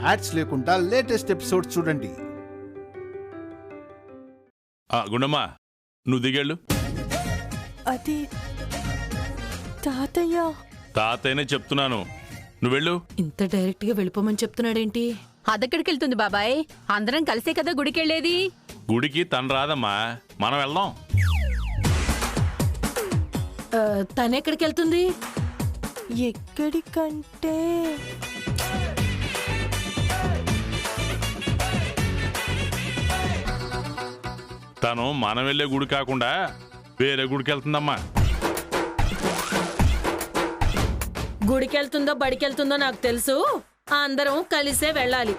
Ads లేకుండా latest episodes చూడండి. గుండమ్మా, నువ్వు దిగేళ్ళు. అది తాతయ్య. తాతయ్యనే చెప్తున్నాను, నువ్వు వెళ్ళు. ఇంత డైరెక్ట్ గా వెళ్ళిపోమని చెప్తున్నాడేంటి? అదెక్కడికి వెళ్తుంది బాబాయ్? అందరం కలిసే కదా గుడికెళ్ళేది. గుడికి తను రాదమ్మా, మనం వెళ్దాం. తనెక్కడికి వెళ్తుంది? ఎక్కడికంటే తను మనం వెళ్ళే గుడి కాకుండా వేరే గుడికి వెళ్తుందమ్మా. గుడికెళ్తుందో బడికెళ్తుందో నాకు తెలుసు. అందరం కలిసే వెళ్ళాలి.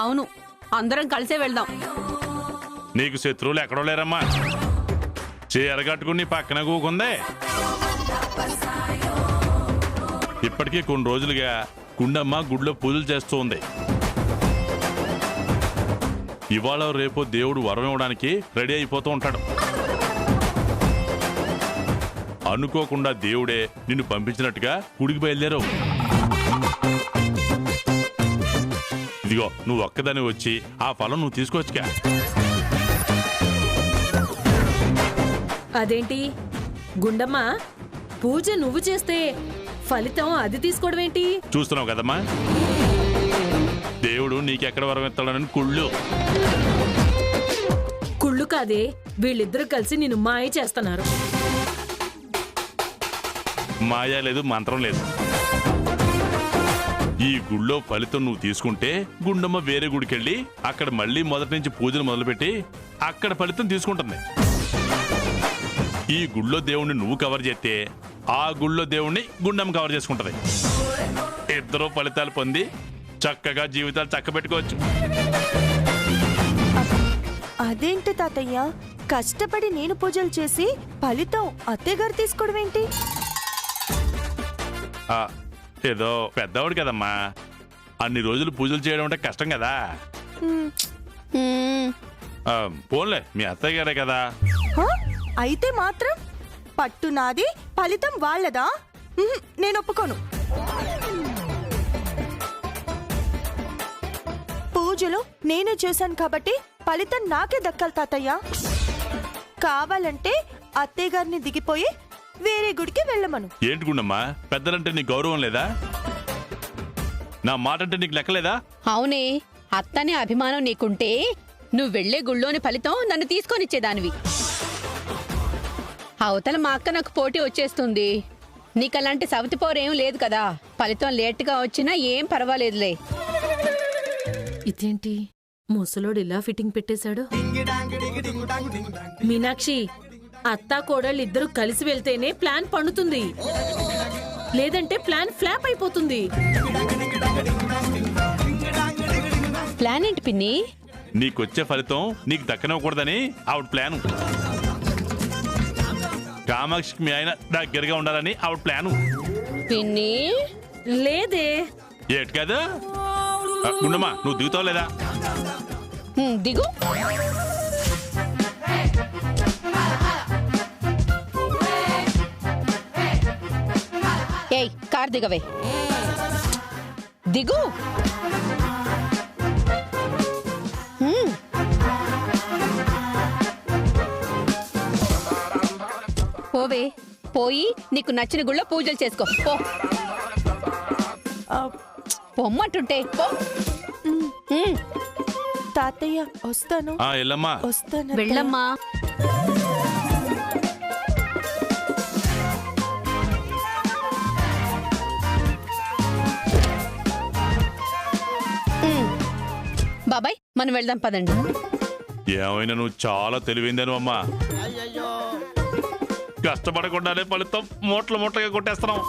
అవును, అందరం కలిసే వెళ్దాం. నీకు శత్రువులు ఎక్కడో లేరమ్మా. చీరగట్టుకుని పక్కన కూకుందే. ఇప్పటికీ కొన్ని రోజులుగా గుండమ్మ గుడిలో పూజలు చేస్తూ ఉంది. ఇవాళ రేపు దేవుడు వరం ఇవ్వడానికి రెడీ అయిపోతూ ఉంటాడు. అనుకోకుండా దేవుడే నిన్ను పంపించినట్టుగా గుడికి బయలుదేరావు. ఇదిగో, నువ్వు ఒక్కదాని వచ్చి ఆ ఫలం నువ్వు తీసుకోవచ్చుగా. అదేంటి గుండమ్మ, పూజ నువ్వు చేస్తే ఫలితం అది తీసుకోవడం ఏంటి? చూస్తున్నావు కదమ్మా, దేవుడు నీకెక్కడ వరం ఎత్తాడని కుళ్ళు కాదే, వీళ్ళిద్దరూ కలిసి నిన్ను మాయ చేస్తున్నారు. మాయా లేదు, మంత్రం లేదు. ఈ గుళ్ళో ఫలితం నువ్వు తీసుకుంటే గుండమ్మ వేరే గుడికెళ్ళి అక్కడ మళ్ళీ మొదటి నుంచి పూజలు మొదలుపెట్టి అక్కడ ఫలితం తీసుకుంటుంది. ఈ గుళ్ళో దేవుణ్ణి నువ్వు కవర్ చేస్తే ఆ గుళ్ళో దేవుణ్ణి గుండమ్మ కవర్ చేసుకుంటది. ఇద్దరు ఫలితాలు పొంది చక్కగా జీవితాలు చక్కబెట్టుకోవచ్చు. అదేంటి తాతయ్య, కష్టపడి నేను పూజలు చేసి ఫలితం అత్తయ్యగారు తీసుకోవడం ఏంటి? ఏదో పెద్దవాడు కదమ్మా, అన్ని రోజులు పూజలు చేయడం అంటే కష్టం కదా. పోన్లే, మీ అత్తయ్య గారే కదా. అయితే మాత్రం పట్టు నాది, ఫలితం వాళ్ళదా? నేను ఒప్పుకోను. పూజలు నేనే చేశాను కాబట్టి ఫలితం నాకే దక్కాలి తాతయ్య. కావాలంటే అత్తయ్య గారిని దిగిపోయి వేరే గుడికి వెళ్ళమను. ఏంటి గుండమ్మా, పెద్దలంటే నీకు గౌరవం లేదా? నా మాట అంటే నీకు లెక్కలేదా? అవునే, అత్తనే అభిమానం నీకుంటే నువ్వు వెళ్లే గుళ్ళోని ఫలితం నన్ను తీసుకొనిచ్చేదానివి. అవతల మా అక్క నాకు పోటీ వచ్చేస్తుంది. నీకలాంటి సవతి పోరేం లేదు కదా. ఫలితం లేటుగా వచ్చినా ఏం పర్వాలేదులే. ఇదేంటి ముసలోడు ఇలా ఫిట్టింగ్ పెట్టేశాడు? మీనాక్షి, అత్తా కోడళ్ళు ఇద్దరు కలిసి వెళ్తేనే ప్లాన్ పండుతుంది, లేదంటే ప్లాన్ ఫ్లాప్ అయిపోతుంది. ప్లాన్ ఏంటి పిన్ని? నీకొచ్చే ఫలితం నీకు దక్కనివ్వకూడదని ఆవిడ ప్లాను. కామాక్షికి మీ ఆయన దగ్గరగా ఉండాలని ఆవిడ ప్లాను. పిన్ని లేదే. ఏటి కాదు గుండమ్మా, నువ్వు దిగుతావు లేదా? దిగు. ఏయ్, కార్ దిగవే. దిగు. పోవే, పోయి నీకు నచ్చిన గుళ్ళో పూజలు చేసుకో. పో, పొమ్మంటుంటే పో. తాతయ్య వస్తాను. ఎల్లమ్మా, వస్తాను. వెళ్ళమ్మా. బాబాయ్, మనం వెళ్దాం పదండి. ఏమైనా నువ్వు చాలా తెలివైందేను అమ్మా. కష్టపడకుండానే ఫలితం మూటలు మూటలుగా కొట్టేస్తున్నాం.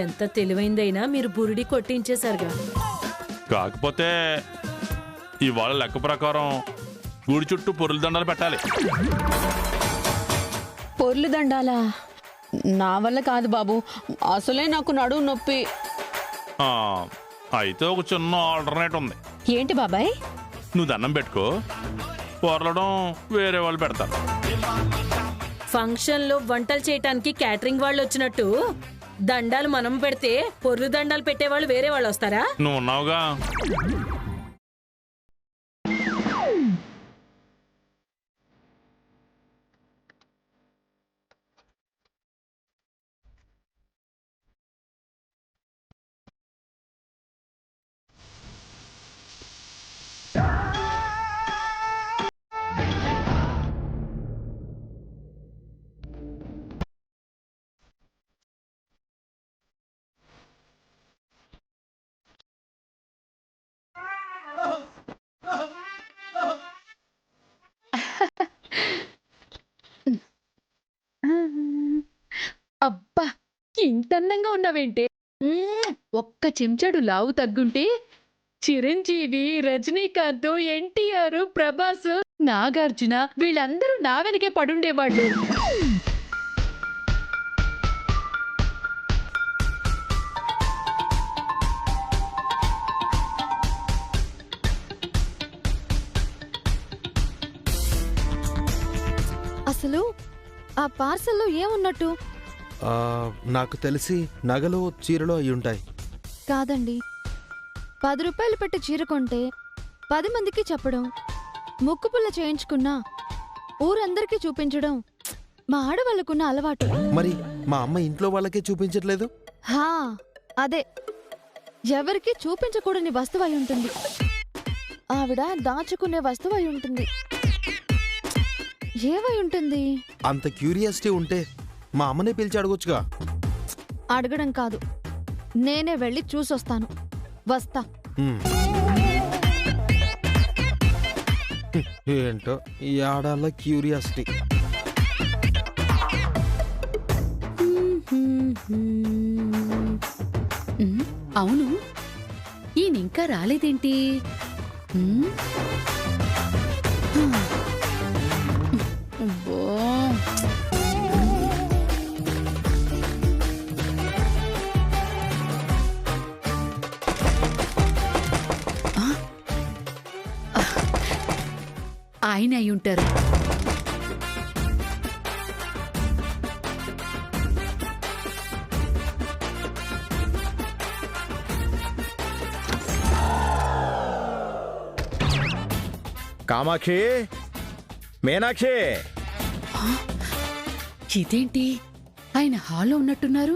ఎంత తెలివైందైనా మీరు బురుడి కొట్టించేశారుగా. కాకపోతే ఇవాళ లెక్క ప్రకారం గుడి చుట్టూ పొరుల దండాలు పెట్టాలి. పొర్లు దండాలా? నా వల్ల కాదు బాబు, అసలే నాకు నడుము నొప్పి. అయితే ఒక చిన్న ఆల్టర్నేట్ ఉంది. ఏంటి బాబాయ్? నువ్వు దండం పెట్టుకో, పొరలడం వేరే వాళ్ళు పెడతారు. ఫంక్షన్ లో వంటలు చేయటానికి క్యాటరింగ్ వాళ్ళు వచ్చినట్టు దండాలు మనం పెడితే పొర్రు దండాలు పెట్టేవాళ్ళు వేరే వాళ్ళు వస్తారా? నువ్వు ఉన్నావుగా. అబ్బా ఇంత అందంగా ఉన్నావేంటే ఒక్క చెంచాడు లావు తగ్గుంటే చిరంజీవి, రజనీకాంత్, ఎన్టీఆర్, ప్రభాస్, నాగార్జున వీళ్ళందరూ నా వెనకే పడుండేవాళ్ళు. అసలు ఆ పార్సల్లో ఏమున్నట్టు? నాకు తెలిసి నగలు చీరలు అయి ఉంటాయి. కాదండి, 10 రూపాయలు పెట్టి చీర కొంటే 10 మందికి చెప్పడం, ముక్కుపుల్ల చేయించుకున్నా ఊరందరికీ చూపించడం మా ఆడవాళ్ళకున్న అలవాటు. మరి మా అమ్మ ఇంట్లో వాళ్ళకే చూపించట్లేదు. హా, అదే ఎవరికి చూపించకూడని వస్తువు అయి ఉంటుంది. ఆవిడ దాచుకునే వస్తువు అయి ఉంటుంది. ఏవై ఉంటుంది? అంత క్యూరియాసిటీ ఉంటే మా అమ్మనే పిలిచి అడగొచ్చుగా. అడగడం కాదు, నేనే వెళ్ళి చూసొస్తాను. వస్తా. ఏంటో ఈ ఆడాళ్ళ క్యూరియాసిటీ. అవును, ఈయన ఇంకా రాలేదేంటి? అబ్బో. ఆయన అయి ఉంటారు. కామాక్షి, మీనాక్షి, ఇదేంటి ఆయన హాల్లో ఉన్నట్టున్నారు?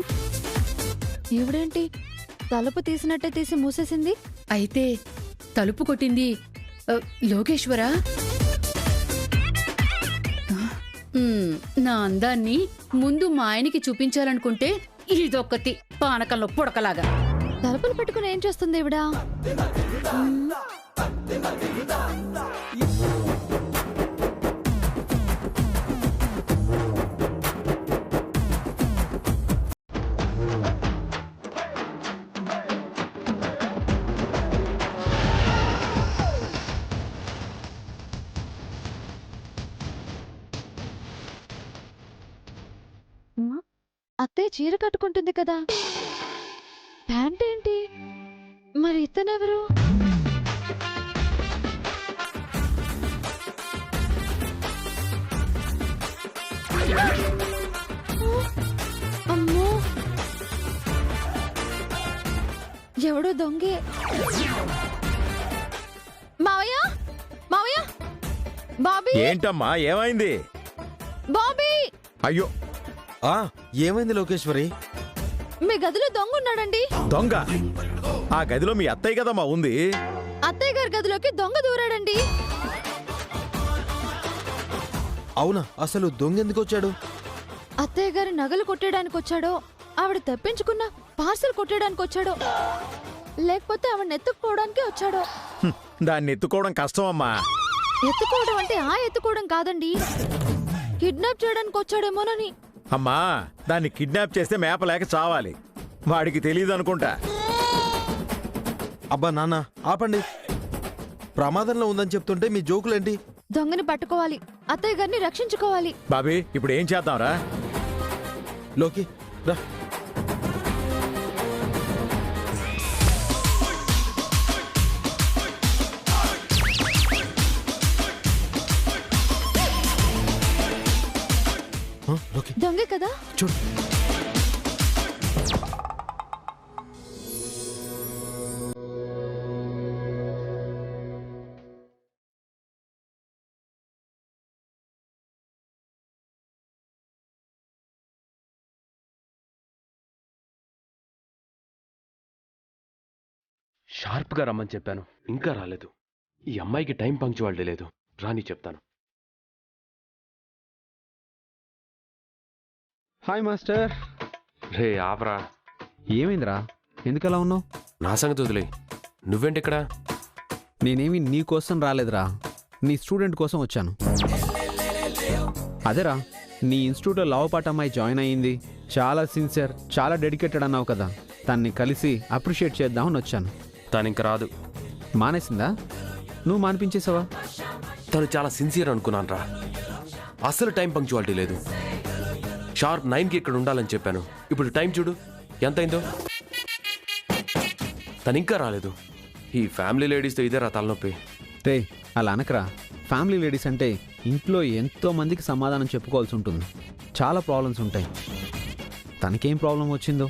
ఈవిడేంటి తలుపు తీసినట్టే తీసి మూసేసింది? అయితే తలుపు కొట్టింది లోకేశ్వరా? నా అందాన్ని ముందు మా ఆయనకి చూపించాలనుకుంటే ఇదొక్కటి పానకంలో పుడకలాగా. తలుపులు పెట్టుకుని ఏం చేస్తుంది ఈవిడ? అత్తయ్య చీర కట్టుకుంటుంది కదా, ప్యాంట్ ఏంటి? మరి ఇతనెవరు? అమ్మో, ఎవడో దొంగే. మావయ్య, మావయ్య, బాబీ, ఏంటమ్మా ఏమైంది? బాబీ. అయ్యో, ఏమైంది లోకేశ్వరి? మీ గదిలో దొంగ ఉన్నాడండి. దొంగ? ఆ గదిలో మీ అత్తయ్య కదమ్మా ఉంది. అత్తయ్య గారి గదిలోకి దొంగ దూరాడండి. అవునా? అసలు దొంగ ఎందుకు వచ్చాడు? అత్తయ్య గారి నగలు కొట్టేయడానికి వచ్చాడో, ఆవిడ తెప్పించుకున్న పార్సల్ కొట్టేయడానికి వచ్చాడో, లేకపోతే ఆవిడ ఎత్తుకుపోవడానికి వచ్చాడో. దాన్ని ఎత్తుకోవడం కష్టం అమ్మా. ఎత్తుకోవడం అంటే ఆ ఎత్తుకోవడం కాదండి, కిడ్నాప్ చేయడానికి వచ్చాడేమోనని. అమ్మా, దాన్ని కిడ్నాప్ చేస్తే మేపలేక చావాలి. వాడికి తెలియదు అనుకుంటా. అబ్బా నాన్న ఆపండి. ప్రమాదంలో ఉందని చెప్తుంటే మీ జోకులేంటి? దొంగని పట్టుకోవాలి, అత్తయ్య గారిని రక్షించుకోవాలి. బాబీ, ఇప్పుడు ఏం చేద్దాంరా? లోకి రా. లోకి దొంగే కదా? చూడు. షార్ప్గా రమ్మని చెప్పాను, ఇంకా రాలేదు. ఈ అమ్మాయికి టైం పంక్చువాలిటీ లేదు. రాని చెప్తాను. Hi master. రే ఆపరా. ఏమైందిరా, ఎందుకలా ఉన్నావు? నా సంగతి వదిలే, నువ్వేంటి ఇక్కడ? నేనేమి నీ కోసం రాలేదురా, నీ స్టూడెంట్ కోసం వచ్చాను. అదేరా, నీ ఇన్స్టిట్యూట్లో లవపాట అమ్మాయి జాయిన్ అయ్యింది. చాలా సిన్సియర్, చాలా డెడికేటెడ్ అన్నావు కదా, తన్ని కలిసి అప్రిషియేట్ చేద్దామని వచ్చాను. తను ఇంక రాదు. మానేసిందా? నువ్వు మానిపించేసావా? తను చాలా సిన్సియర్ అనుకున్నాను రా. అసలు టైం పంక్చువాలిటీ లేదు. షార్ప్ 9కి ఇక్కడ ఉండాలని చెప్పాను. ఇప్పుడు టైం చూడు ఎంతైందో. తను ఇంకా రాలేదు. ఈ ఫ్యామిలీ లేడీస్తో ఇదేరా తలనొప్పి. రే అలా అనకరా. ఫ్యామిలీ లేడీస్ అంటే ఇంట్లో ఎంతో మందికి సమాధానం చెప్పుకోవాల్సి ఉంటుంది. చాలా ప్రాబ్లమ్స్ ఉంటాయి. తనకేం ప్రాబ్లం వచ్చిందో,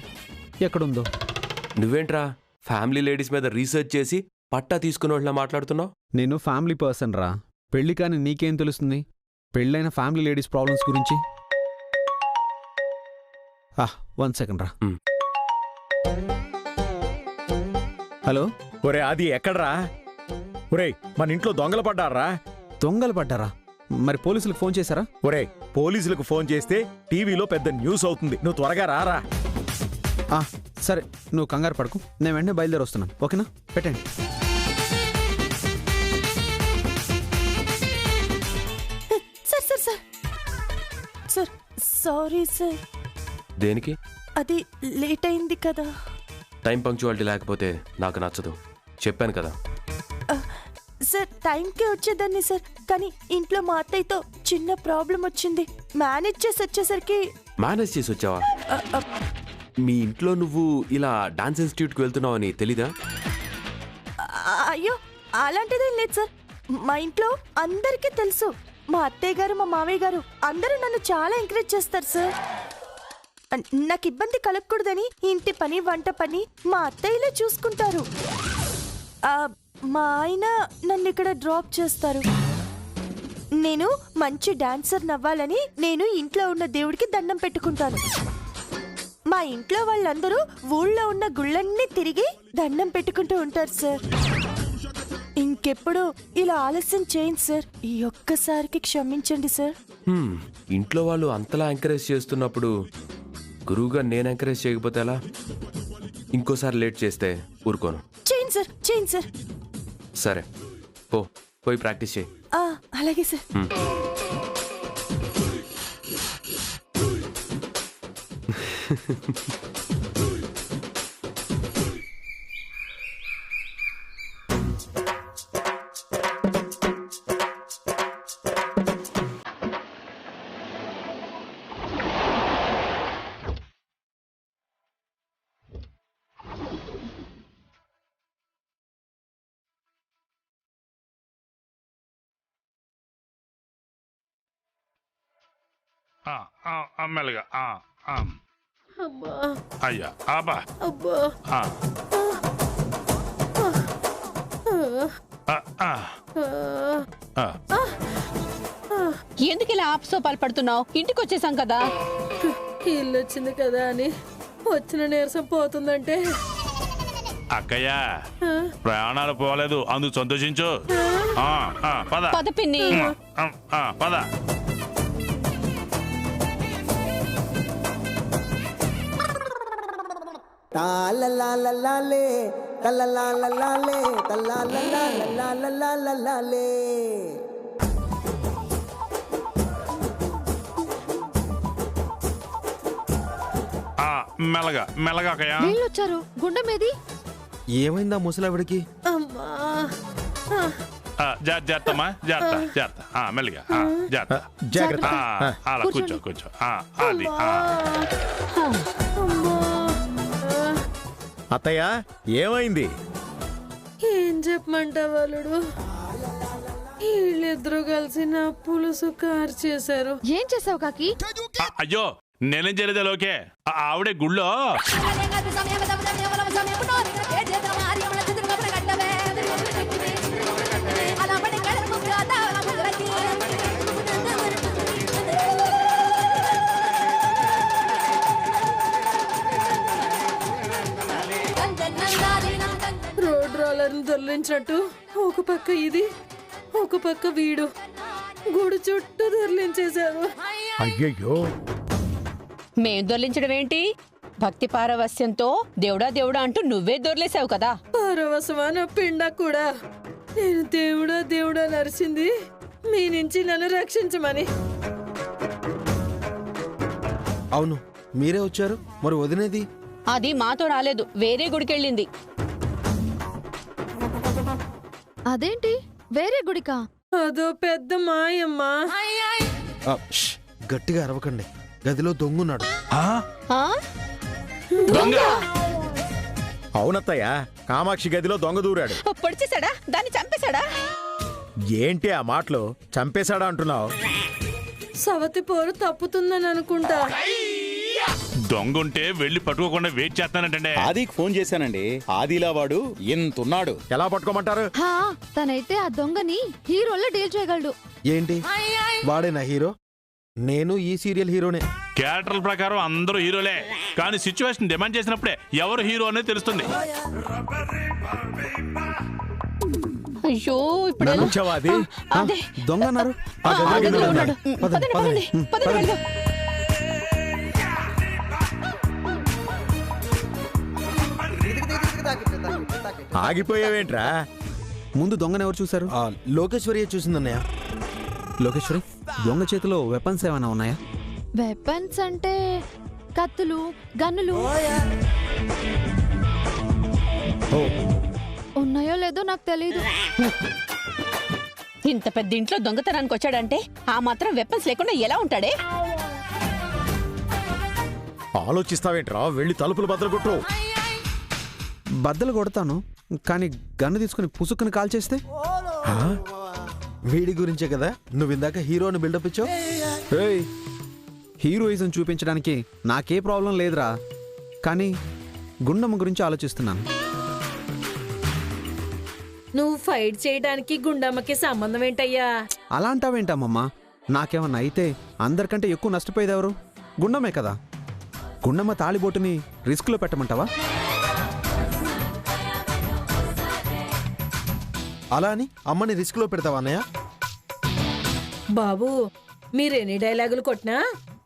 ఎక్కడుందో. నువ్వేంట్రా ఫ్యామిలీ లేడీస్ మీద రీసెర్చ్ చేసి పట్టా తీసుకునే వాళ్ళ మాట్లాడుతున్నావు? నేను ఫ్యామిలీ పర్సన్ రా. పెళ్లి కానీ నీకేం తెలుస్తుంది పెళ్ళైన ఫ్యామిలీ లేడీస్ ప్రాబ్లమ్స్ గురించి? 1 సెకండ్ రా. హలో. ఒరే అది ఎక్కడ్రా? ఒరే మన ఇంట్లో దొంగలు పడ్డారా? దొంగలు పడ్డారా? మరి పోలీసులకు ఫోన్ చేశారా? ఒరే పోలీసులకు ఫోన్ చేస్తే టీవీలో పెద్ద న్యూస్ అవుతుంది. నువ్వు త్వరగా రారా. సరే నువ్వు కంగారు పడకు, నేను వెంటనే బయలుదేరి వస్తున్నాను. ఓకేనా? పెట్టండి. Sir sir sir sir sorry sir. దేనికి? అది లేట్ అయింది కదా. టైం పంక్చువాలిటీ లేకపోతే నాకు నచ్చదు, చెప్పాను కదా. సార్ టైంకే వచ్చేదాన్ని సార్, కానీ ఇంట్లో మా అత్తయ్యతో చిన్న ప్రాబ్లం వచ్చింది. మేనేజ్ చేసి వచ్చేసరికి. మేనేజ్ చేసి వచ్చావా? మీ ఇంట్లో నువ్వు ఇలా డాన్స్ ఇన్స్టిట్యూట్కి వెళ్తున్నావు అని తెలీదా? అయ్యో అలాంటిదేం లేదు సార్. మా ఇంట్లో అందరికీ తెలుసు. మా అత్తయ్య గారు, మా మావయ్య గారు అందరూ నన్ను చాలా ఎంకరేజ్ చేస్తారు సార్. నాకు ఇబ్బంది కలగకూడదని ఇంటి పని, వంట పని మా అత్తయ్యలే చూసుకుంటారు. మా ఆయన నన్ను ఇక్కడ డ్రాప్ చేస్తారు. నేను మంచి డాన్సర్ నవ్వాలని నేను ఇంట్లో ఉన్న దేవుడికి దండం పెట్టుకుంటాను. మా ఇంట్లో వాళ్ళందరూ ఊళ్ళో ఉన్న గుళ్ళన్నీ తిరిగి దండం పెట్టుకుంటూ ఉంటారు సార్. ఇంకెప్పుడు ఇలా ఆలస్యం చేయండి సార్. ఈ ఒక్కసారికి క్షమించండి సార్. ఇంట్లో వాళ్ళు అంతలా ఎంకరేజ్ చేస్తున్నప్పుడు గురువుగా నేను ఎంకరేజ్ చేయకపోతే ఎలా? ఇంకోసారి లేట్ చేస్తే ఊరుకోను. చేయండి సార్, చేయండి సార్. సరే పోయి ప్రాక్టీస్ చేయి. అలాగే సార్. మెల్లగా. అయ్యా ఆబా. ఎందుకు ఇలా ఆపసోపాలు పడుతున్నావు? ఇంటికి వచ్చేసాం కదా. ఇల్లు వచ్చింది కదా అని వచ్చిన నీరసం పోతుందంటే. అక్కయ్య ప్రయాణాలు పోలేదు, అందుకు సంతోషించు. పద పద పిన్ని. పద. మెల్లగా మెల్లగా అక్కయ్య. వీళ్ళొచ్చారు. గుండెం ఏది? ఏమైందా ముసలావిడికి? అమ్మా జాగ్రత్తమ్మా, జాగ్రత్త. మెల్లగా జాగ్రత్త. అలా కూర్చో కూర్చో. అది అత్తయ్య ఏమైంది? ఏం చెప్పమంటావు అల్లుడు? వీళ్ళిద్దరూ కలిసి నా పులుసు కారు చేశారు. ఏం చేసావు కాకి? అయ్యో నేనేం చేయలేదే లోకే. ఆవిడే గుళ్ళో రోడ్డు గారిని దొర్లించినట్టు ఒక పక్క ఇది ఒక పక్క వీడు గుడి చుట్టూ దొర్లించేశారు. అయ్యయ్యో, మేం దొర్లించడం ఏంటి? భక్తి పారవస్యంతో దేవుడా దేవుడా అంటూ నువ్వే దొర్లేసావు కదా. పరవశమా నా పిండ కూడా. నేను దేవుడా దేవుడా నరిచింది మీ నుంచి నన్ను రక్షించమని. అవును, మీరే వచ్చారు. మరి వదినేది? అది మాతో రాలేదు, వేరే గుడికెళ్ళింది. అదేంటి వేరే గుడికా? అదో పెద్ద మాయమ్మా. ఆ, ష్, గట్టిగా అరవకండి. గదిలో దొంగున్నాడు. ఆ? దొంగ అవునత్తయ్య, కామాక్షి గదిలో దొంగ దూరాడు. పొడిచేశాడా? దాన్ని చంపేశాడా? ఏంటి ఆ మాటలు? చంపేశాడా అంటున్నావు? సవతి పోరు తప్పుతుందని అనుకుంటా. దొంగ ఉంటే వెళ్ళి పట్టుకోకుండా వెయిట్ చేస్తానంటే ఆదికి ఫోన్ చేశానండి. ఆదిలా వాడు ఎంతున్నాడు. ఎలా పట్టుకోమంటారు? హా, తనైతే ఆ దొంగని హీరోలో డీల్ చేయగలడు. ఏంటి వాడేనా హీరో? నేను ఈ సీరియల్ హీరోనే. క్యారెక్టర్ల ప్రకారం అందరూ హీరోలే, కానీ సిచ్యువేషన్ డిమాండ్ చేసినప్పుడే ఎవరు హీరో అనేది తెలుస్తుంది. అయ్యో, ఇప్పుడు నాన్న, ఎలా? ఉంచావా అది? అదే. దొంగ అన్నారు. ఆ, ఆ గదిలో ఉన్నాడు. పదండి, పదండి, పదండి. పదండి, వెళ్దాం. ఆగిపోయావేంట్రా? ముందు దొంగను ఎవరు చూశారు? ఆ, లోకేశ్వరియే చూసిందన్నయ్య. లోకేశ్వరి, దొంగ చేతిలో వెపన్స్ ఏమైనా ఉన్నాయా? వెపన్స్ అంటే కత్తులు, గన్నులు ఉన్నాయో లేదో నాకు తెలీదు. ఇంత పెద్ద ఇంట్లో దొంగతనానికి వచ్చాడంటే ఆ మాత్రం వెపన్స్ లేకుండా ఎలా ఉంటాడే? ఆలోచిస్తావేంట్రా? వెళ్ళి తలుపులు బద్దలు కొట్టు. బద్దలు కొడతాను, కానీ గన్ను తీసుకుని పుసుక్కుని కాల్ చేస్తే? వీడి గురించే కదా నువ్వు ఇందాక హీరోని బిల్డప్ ఇచ్చావు. ఏయ్, హీరోయిజం చూపించడానికి నాకే ప్రాబ్లం లేదురా, కానీ గుండమ్మ గురించి ఆలోచిస్తున్నాను. నువ్వు ఫైట్ చేయడానికి గుండమ్మకి సంబంధం ఏంటయ్యా? అలా అంటావేంటమ్మమ్మా? నాకేమన్నా అయితే అందరికంటే ఎక్కువ నష్టపోయేది ఎవరు? గుండమ్మే కదా. గుండమ్మ తాళిబోటుని రిస్క్లో పెట్టమంటావా? అలా అని అమ్మని రిస్క్ లో పెడతావా అన్నయ్య? బాబు, మీరెన్ని డైలాగులు కొట్టినా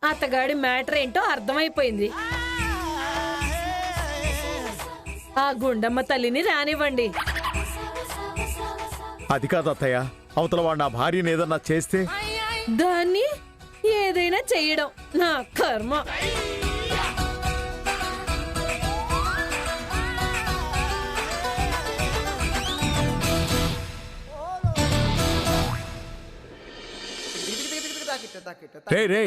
అత్తగాడి మ్యాటర్ ఏంటో అర్థమైపోయింది. ఆ గుండమ్మ తల్లిని రానివ్వండి. అది కాదు అత్తయ్య, అవతల వాడు నా భార్యని ఏదన్నా చేస్తే? దాన్ని ఏదైనా చెయ్యడం నా కర్మ. రే రే,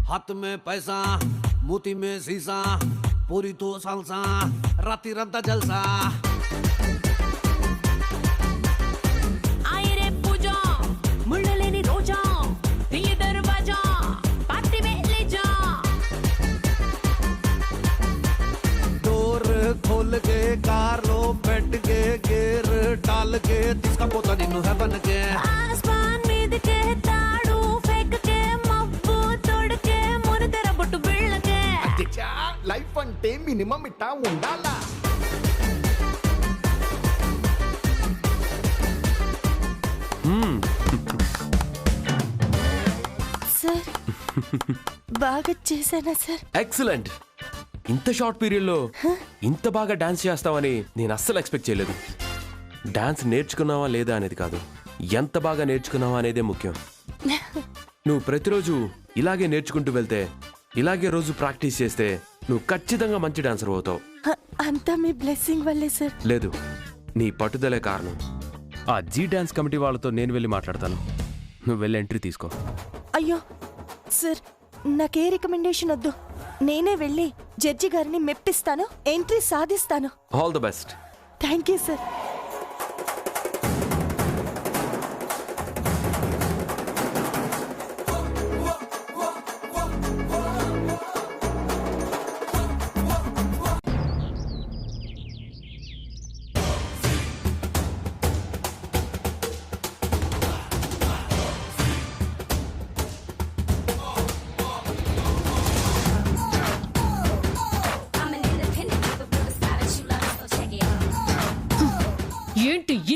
हाथ में पैसा मूती में शीशा पूरी तो सालसा राती रंता जलसा आए रे पूजा मुंडलेनी रोजा ये दरवाजा पार्टी में ले जा डोर खोल के कार लो बैठ के गेर डाल के तिसका पोता निन्नु है बन के आसमान में के ताड़ू फेंक के मब्बू तोड़ के मोर तेरा बट्टू बिड़ के లైఫ్ అంటే మినిమం ఇట్టా ఉండాలా? సార్, బాగా చేశానా సార్? ఎక్సలెంట్. ఇంత షార్ట్ పీరియడ్ లో ఇంత బాగా డాన్స్ చేస్తావని నేను అస్సలు ఎక్స్పెక్ట్ చేయలేదు. డాన్స్ నేర్చుకున్నావా లేదా అనేది కాదు, ఎంత బాగా నేర్చుకున్నావా అనేదే ముఖ్యం. నువ్వు ప్రతిరోజు ఇలాగే నేర్చుకుంటూ వెళ్తే, ఇలాగే రోజు ప్రాక్టీస్ చేస్తే నువ్వు ఖచ్చితంగా మంచి డాన్సర్ అవుతావు. అంతా మీ బ్లెస్సింగ్ వల్లే సార్. లేదు, నీ పట్టుదలే కారణం. ఆ జీ డాన్స్ కమిటీ వాళ్ళతో నేను వెళ్ళి మాట్లాడతాను, నువ్వు వెళ్ళి ఎంట్రీ తీసుకో. అయ్యో సార్, నాకే రికమెండేషన్ వద్దు. నేనే వెళ్ళి జడ్జి గారిని మెప్పిస్తాను, ఎంట్రీ సాధిస్తాను. All the best. Thank you sir.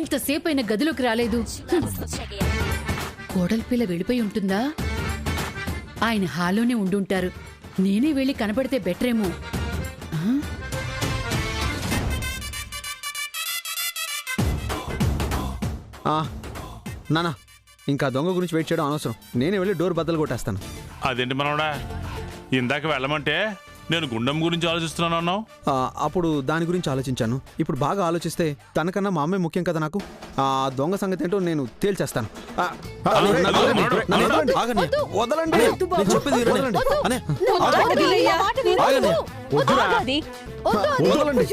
ఎంతసేపు అయిన గదిలోకి రాలేదు. కోడలి పిల్ల వెళ్ళిపోయి ఉంటుందా? ఆయన హాల్లోనే ఉండుంటారు. నేనే వెళ్ళి కనపడితే బెటరేమో. నానా, ఇంకా దొంగ గురించి వెయిట్ చేయడం అనవసరం. నేనే వెళ్ళి డోర్ బద్దలు కొట్టేస్తాను. అదేంటి మనోడా, ఇందాక వెళ్ళమంటే నేను గుండం గురించి ఆలోచిస్తున్నాను అన్నావు. అప్పుడు దాని గురించి ఆలోచించాను. ఇప్పుడు బాగా ఆలోచిస్తే తనకన్నా మా అమ్మాయి ముఖ్యం కదా నాకు. ఆ దొంగ సంగతి ఏంటో నేను తేల్చేస్తాను. వదలండి, నేను చెప్పేది వినండి. అనే, ఆగండి. వదలండి.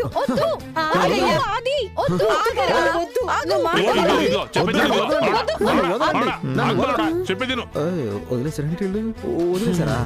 చెప్పేది వదిలేసారా?